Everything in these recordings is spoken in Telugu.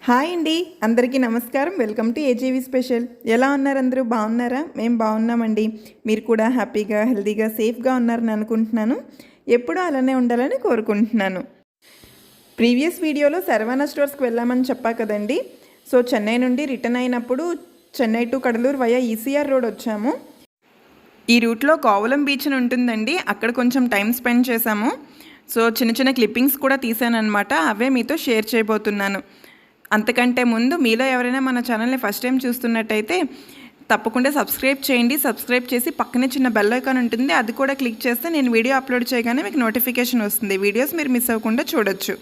హాయ్ అండి, అందరికీ నమస్కారం. Welcome to AGV special. ఎలా ఉన్నారు? అందరూ బాగున్నారా? మేము బాగున్నామండి. మీరు కూడా హ్యాపీగా, హెల్తీగా, సేఫ్గా ఉన్నారని అనుకుంటున్నాను. ఎప్పుడూ అలానే ఉండాలని కోరుకుంటున్నాను. ప్రీవియస్ వీడియోలో శరవణ స్టోర్స్కి వెళ్ళామని చెప్పా కదండి. సో చెన్నై నుండి రిటర్న్ అయినప్పుడు Chennai to Cuddalore via ECR road వచ్చాము. ఈ రూట్లో కోవలం బీచ్ అని ఉంటుందండి. అక్కడ కొంచెం టైం స్పెండ్ చేశాము. సో చిన్న చిన్న క్లిప్పింగ్స్ కూడా తీసాను అనమాట. అవే మీతో షేర్ చేయబోతున్నాను. అంతకంటే ముందు మీలో ఎవరైనా మన ఛానల్ని ఫస్ట్ టైం చూస్తున్నట్టయితే తప్పకుండా సబ్స్క్రైబ్ చేయండి. సబ్స్క్రైబ్ చేసి పక్కనే చిన్న బెల్ ఐకాన్ ఉంటుంది, అది కూడా క్లిక్ చేస్తే నేను వీడియో అప్లోడ్ చేయగానే మీకు నోటిఫికేషన్ వస్తుంది. వీడియోస్ మీరు మిస్ అవ్వకుండా చూడొచ్చు.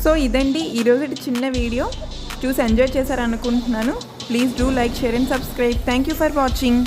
సో ఇదండి ఈరోజు చిన్న వీడియో. చూసి ఎంజాయ్ చేశారనుకుంటున్నాను. Please do like, share and subscribe. Thank you for watching.